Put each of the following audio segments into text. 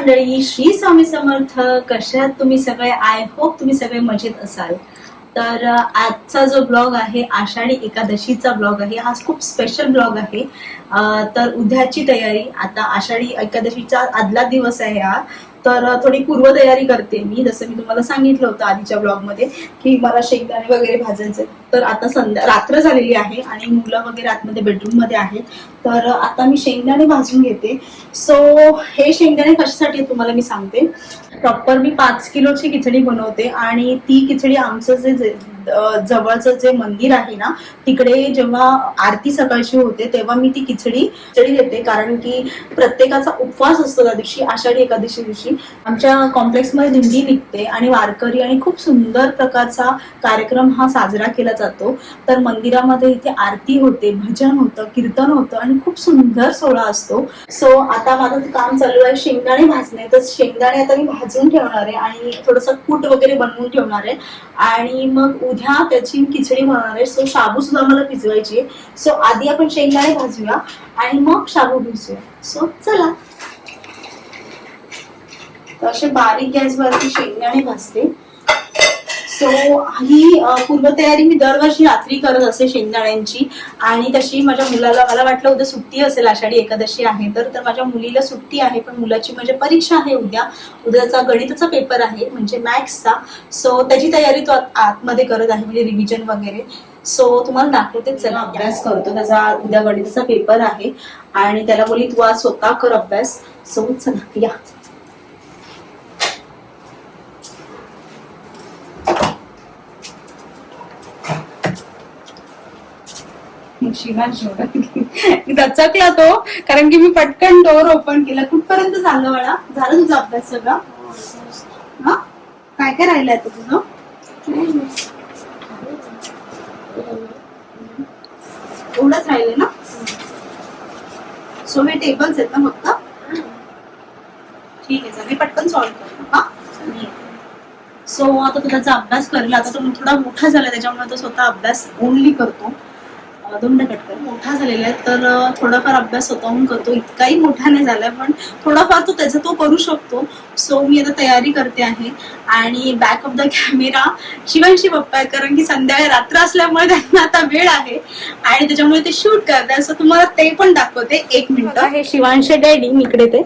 मंडळी, श्री स्वामी समर्थ. कशा आहात तुम्ही सगळे? आय होप तुम्ही सगळे मजेत असाल. तर आजचा जो ब्लॉग आहे आषाढी एकादशीचा ब्लॉग आहे. हा खूप स्पेशल ब्लॉग आहे. तर उद्याची तयारी, आता आषाढी एकादशीचा आदला दिवस आहे हा. तर थोडी पूर्वतयारी करते मी. जसं मी तुम्हाला सांगितलं होतं आधीच्या ब्लॉगमध्ये की मला शेंगदाणे वगैरे भाजायचे. तर आता रात्र झालेली आहे आणि मुलं वगैरे आतमध्ये बेडरूम मध्ये आहेत. तर आता मी शेंगदाणे भाजून घेते. सो हे शेंगदाणे कशासाठी तुम्हाला मी सांगते. प्रॉपर मी 5 किलोची खिचडी बनवते आणि ती खिचडी आमचं जे जवळचं जे मंदिर आहे ना, तिकडे जेव्हा आरती सकाळची होते तेव्हा मी ती खिचडी देते. कारण की प्रत्येकाचा उपवास असतो त्या दिवशी, आषाढी एकादशी दिवशी. आमच्या कॉम्प्लेक्समध्ये दिंडी निघते आणि वारकरी आणि खूप सुंदर प्रकारचा कार्यक्रम हा साजरा केला जातो. तर मंदिरामध्ये इथे आरती होते, भजन होतं, कीर्तन होतं आणि खूप सुंदर सोहळा असतो. सो आता माझं काम चालू आहे शेंगदाणे भाजणे. तर शेंगदाणे आता मी भाजून ठेवणार आहे आणि थोडंसं कूट वगैरे बनवून ठेवणार आहे आणि मग उद्या त्याची खिचडी बनवणार आहे. सो शाबू सुद्धा मला भिजवायची. सो आधी आपण शेंगदाणे भाजूया आणि मग शाबू भिजूया. सो चला. तर असे बारीक गॅसवरती शेंगदाणे भाजते. सो ही पूर्वतयारी मी दरवर्षी रात्री करत असे शेंगदाण्यांची. आणि तशी माझ्या मुलाला, मला वाटलं उद्या सुट्टी असेल, आषाढी एकादशी आहे तर माझ्या मुलीला सुट्टी आहे. पण मुलाची म्हणजे परीक्षा आहे उद्याचा गणिताचा पेपर आहे, म्हणजे मॅथ्सचा. सो त्याची तयारी तो आतमध्ये करत आहे, म्हणजे रिव्हिजन वगैरे. सो तुम्हाला दाखवते. चला, अभ्यास करतो. त्याचा उद्या गणिताचा पेपर आहे आणि त्याला बोली तू आज स्वतः कर अभ्यास. सो चला या. दचकला तो, कारण की मी पटकन डोर ओपन केला. कुठपर्यंत झालं बाळा? झालं तुझा अभ्यास सगळा? हा, काय काय राहिलंय तुझं? एवढंच राहिलंय ना? सो हे टेबल्स आहेत ना फक्त? ठीक आहे, चल मी पटकन सॉल्व्ह करतो. हा, सो आता तो त्याचा अभ्यास करेल. आता तो थोडा मोठा झाला त्याच्यामुळे तो स्वतः अभ्यास ओनली करतो. 2 मिनिटं कट कर. मोठा झालेला आहे तर थोडाफार अभ्यास स्वतःहून करतो. इतकाही मोठा नाही झालाय पण थोडाफार तो त्याचा तो करू शकतो. सो मी आता तयारी करते आहे आणि back of the camera Shivanshi पप्पा आहे, कारण की संध्याकाळी रात्र असल्यामुळे त्यांना आता वेळ आहे आणि त्याच्यामुळे ते शूट करतात. सो तुम्हाला ते पण दाखवते. 1 मिनिट. हे शिवांशी डॅडी इकडे ते.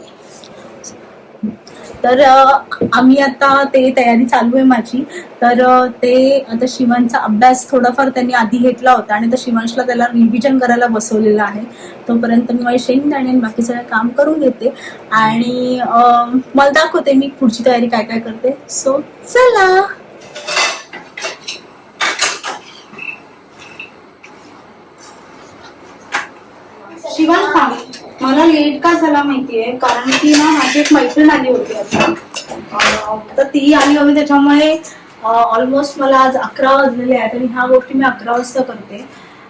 तर आम्ही आता ते तयारी चालू आहे माझी. तर ते आता शिवांचा अभ्यास थोडाफार त्यांनी आधी घेतला होता आणि आता शिवांशला त्याला रिव्हिजन करायला बसवलेलं आहे. तोपर्यंत मी माझी शेंगदाणे आणि बाकी सगळं काम करून घेते आणि मला दाखवते मी पुढची तयारी काय काय करते. सो चला. शिवांश थांब. मला लेट का झाला माहितीये, कारण की ना माझी एक मैत्रीण आली होती आता. तर ती आली होती त्याच्यामुळे ऑलमोस्ट मला आज 11 वाजलेले आहेत आणि ह्या गोष्टी मी 11 वाजता करते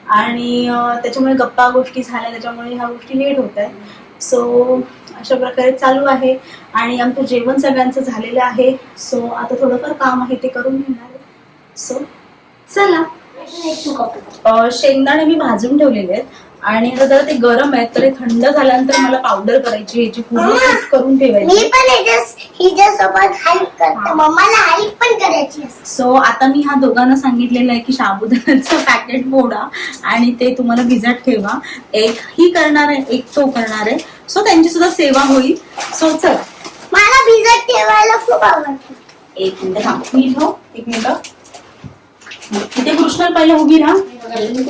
आणि त्याच्यामुळे गप्पा गोष्टी झाल्या, त्याच्यामुळे ह्या गोष्टी लेट होत आहेत. सो अशा प्रकारे चालू आहे आणि आमचं जेवण सगळ्यांचं झालेलं आहे. सो आता थोडंफार काम आहे ते करून घेणार आहे. सो चला. शेंगदाणे मी भाजून ठेवलेले आहेत आणि आता जरा ते गरम आहेत तर थंड झाल्यानंतर मला पावडर करायची, याची पूर्ण कट करून ठेवायची. मी पण हिच्यासोबत हेल्प करते, मम्माला हेल्प पण करायची. सो आता मी ह्या दोघांना सांगितलेलं आहे की साबुदाण्याचं पॅकेट फोडा आणि ते तुम्हाला भिजत ठेवा. एक ही करणार आहे, एक तो करणार आहे. सो त्यांची सुद्धा सेवा होईल. सो चल. मला भिजत ठेवायला खूप आवडतं. 1 मिनिट थांब. मी ठेव 1 मिनिट. इथे कृष्णल पहिले उभी राहा.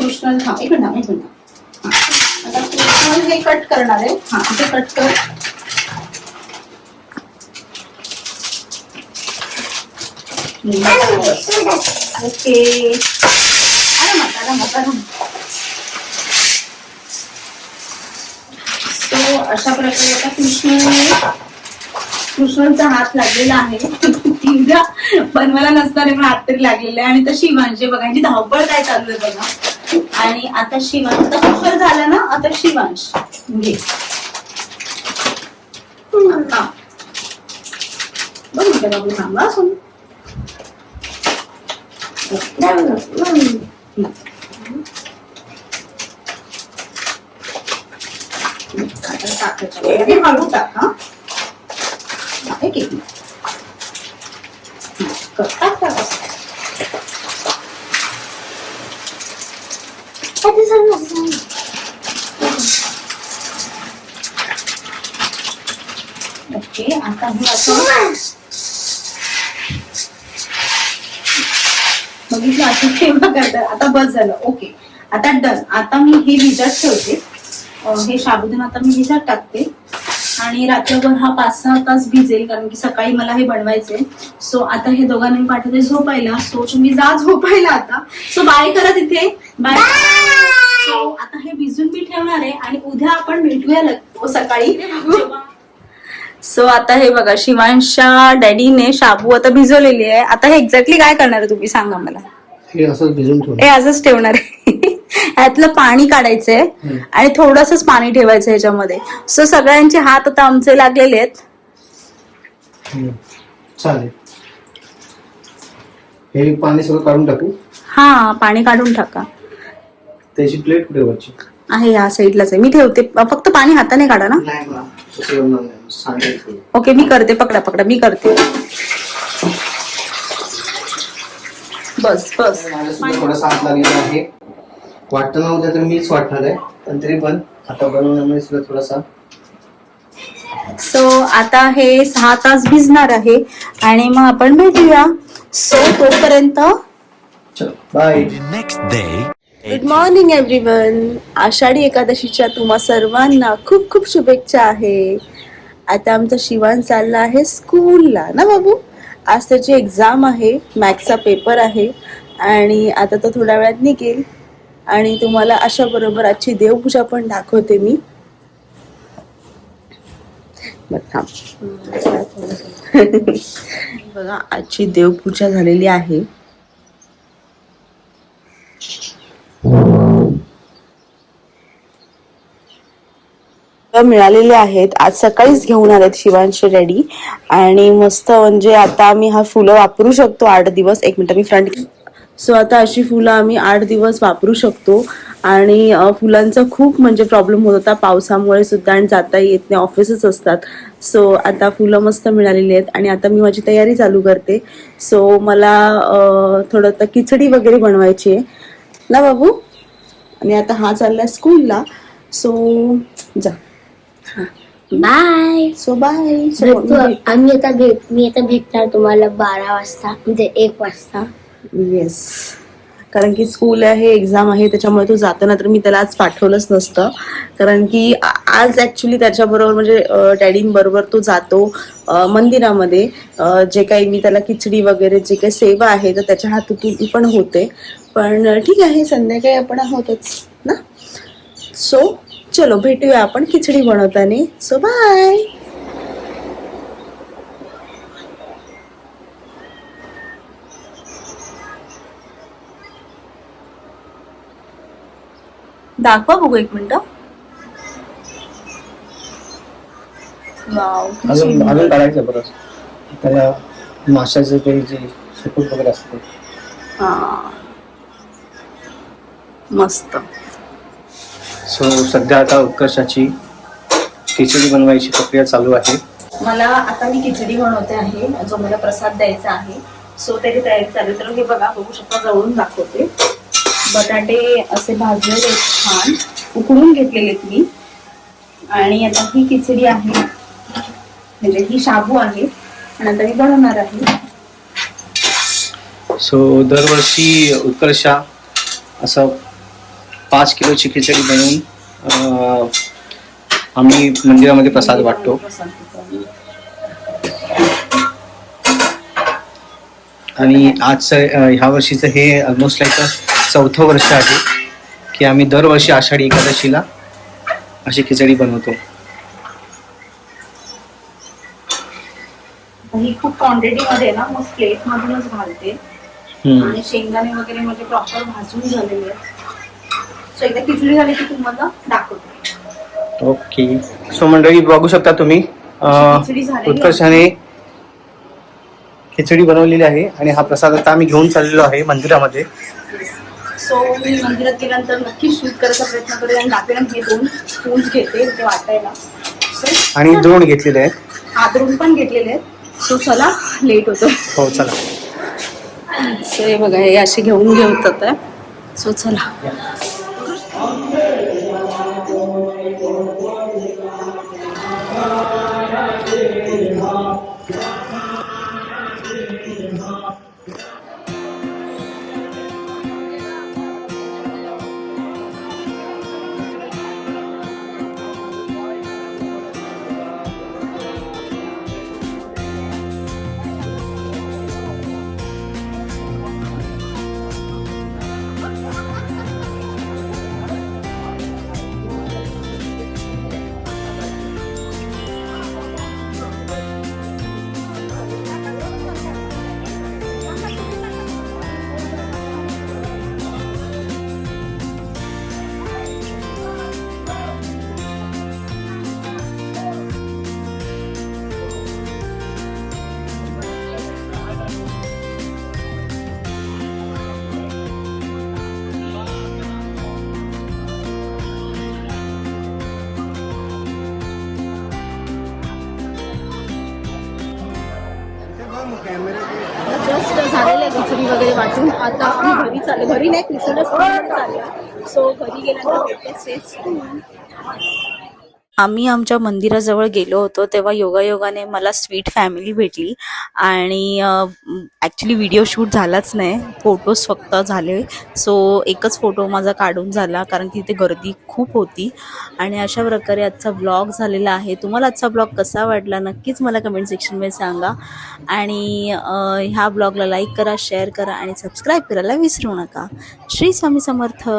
कृष्णल थांब 1 मिनिट. आता कृष्णल हे कट करणार आहे. हा, इथे कट कर. ओके. सो अशा प्रकारे आता कृष्णचा हात लागलेला आहे. तीव्र बनवायला नसणारे पण हात तरी लागलेले आहे. आणि तशी म्हणजे बघायची धावपळ काय चालू आहे बघा. आणि आता शिवांश, आता कृष्ण झाला ना, आता शिवांश घे. हा बघ बाबू थांबा. सोन हळू टाका. एक एक टाक. ओके, आता हे असं बघितलं. आता तेव्हा करतात. आता बस झालं. ओके, आता डन. आता मी हे भिजत ठेवते. हे साबुदाणा आता मी भिजत टाकते आणि रात्रभर हा 5-6 तास भिजेल, कारण की सकाळी मला हे बनवायचंय. सो आता हे दोघांना मी पाठवते झोपायला. सो तुम्ही जा झोपायला आता. सो बाय करा तिथे. बाय. सो आता हे भिजून मी ठेवणार आहे आणि उद्या आपण भेटूया सकाळी. सो आता हे बघा, शिवांशच्या डॅडीने शाबू आता भिजवलेली आहे. आता हे एक्झॅक्टली काय करणार आहे तुम्ही सांगा मला. हे असंच भिजून ठेवून हे असंच ठेवणार आहे. ह्यातलं पाणी काढायचंय आणि थोडंसंच पाणी ठेवायचं ह्याच्यामध्ये. सो सगळ्यांचे हात आता आमचे लागलेले आहेत. चालेल. हे पाणी सगळं काढून टाकू. हा, पाणी काढून टाका. त्याची प्लेट कुठे वरची आहे या साईडलाच आहे. मी ठेवते. फक्त पाणी हाताने काढा ना. नाही मला तसं येणार नाही. सांगायचं. ओके, मी करते. पकडा मी करते. बस माझ्यासुद्धा थोडासा हात लागलेला आहे. वाटतं नव्हतं तर मीच वाटणार आहे, पण तरी पण आता बनवण्यामध्ये सुद्धा थोडासा. सो आता हे 6 तास भिजणार आहे आणि मग आपण भेटूया. सो तोपर्यंत चलो बाय. Good morning everyone. आषाढी एकादशीच्या तुम्हा सर्वांना खूप खूप शुभेच्छा आहे. आता आमचा शिवान चालला आहे स्कूलला ना बाबू. आज त्याची एक्झाम आहे, मॅथ्सचा पेपर आहे आणि आता तो थोड्या वेळात निघेल आणि तुम्हाला अशा बरोबर आजची देवपूजा पण दाखवते मी. बघा, आजची देवपूजा झालेली आहे. मिळालेले आहेत. आज सकाळीच घेऊन आलेत शिवांशी रेडी आणि मस्त. म्हणजे आता आम्ही हा फुलं वापरू शकतो 8 दिवस. 1 मिनिट मी फ्रंट. सो आता अशी फुलं आम्ही 8 दिवस वापरू शकतो आणि फुलांचा खूप म्हणजे प्रॉब्लेम होत होता पावसामुळे सुद्धा आणि जाता येत नाही, ऑफिसच असतात. सो आता फुलं मस्त मिळालेली आहेत आणि आता मी माझी तयारी चालू करते. सो मला थोडं आता खिचडी वगैरे बनवायची आहे ना बाबू. आणि आता हा चाललाय स्कूलला. सो जा. बाय. So bye. मी आता भेटणार तुम्हाला 12 वाजता, म्हणजे 1 वाजता. येस, कारण की स्कूल आहे, एक्झाम आहे, त्याच्यामुळे तो जाताना तर मी त्याला आज पाठवलंच नसतं. कारण की आज ऍक्च्युली त्याच्याबरोबर म्हणजे डॅडींबरोबर तो जातो मंदिरामध्ये. जे काही मी त्याला खिचडी वगैरे जे काही सेवा आहे तर त्याच्या हातून पण होते. पण ठीक आहे, संध्याकाळी आपण आहोतच ना. सो चलो भेटूया आपण खिचडी बनवताना. So bye. दाखवा बघू 1 मिनिट. वाव, अजून काढायचं बरं. त्याला माशाचे काही जे शेपूट वगैरे असते. हा, मस्त. सो सध्या आता उत्कर्षाची खिचडी बनवायची प्रक्रिया चालू आहे. मला आता मी खिचडी बनवते आहे, जो मला प्रसाद द्यायचा आहे. सो त्याची तयारी चालू. तर हे बघा, बघू शकता, जवळून दाखवते. बटाटे असे भाजलेले छान उकडून घेतलेले मी. आणि आता ही खिचडी आहे, म्हणजे ही शाबू आहे आणि आता मी बनवणार आहे. सो दरवर्षी उत्कर्षा असं 5 किलोची खिचडी बनवून आम्ही मंदिरामध्ये प्रसाद वाटतो. आणि आजचं ह्या वर्षीचं हे ऑलमोस्ट लाईक 4थं वर्ष आहे की आम्ही दरवर्षी आषाढी एकादशीला अशी खिचडी बनवतो. ही खूप क्वांटिटी मध्ये ना, मग प्लेट मधूनच घालते. आणि शेंगदाणे वगैरे म्हणजे प्रॉपर भाजून झालेले आहेत. सो एकदा खिचडी झाली की तुम्हाला दाखवते. ओके. सो मंडळी बघू शकता तुम्ही, उत्कर्षाने खिचडी बनवलेली आहे आणि हा प्रसाद आता आम्ही घेऊन चाललेलो आहे मंदिरामध्ये. सो मी मंदिरात गेल्यानंतर नक्की शूट करायचा प्रयत्न करेन आणि दाखवेन. हे 2 स्पून्स घेते ते वाटायला आणि द्रोण घेतलेले आहेत. आदरून पण घेतलेले आहेत. सो चला, लेट होतो. हो चला. सो हे बघा, हे असे घेऊन घेतात. सो चला. जस्ट झालेलं आहे खिचडी वगैरे वाटून. आता आम्ही घरी चाललो. घरी नाही, कृष्णच चालला. सो घरी गेल्यानंतर भेटते. आम्ही आमच्या मंदिराजवळ गेलो होतो तेव्हा योगायोगाने मला स्वीट फॅमिली भेटली आणि ॲक्च्युली व्हिडिओ शूट झालाच नाही, फोटोज फक्त झाले. सो एकच फोटो माझा काढून झाला कारण की तिथे गर्दी खूप होती. आणि अशा प्रकारे आजचा ब्लॉग झालेला आहे. तुम्हाला आजचा ब्लॉग कसा वाटला नक्कीच मला कमेंट सेक्शनमध्ये सांगा. आणि ह्या ब्लॉगला लाईक करा, शेअर करा आणि सबस्क्राईब करायला विसरू नका. श्री स्वामी समर्थ.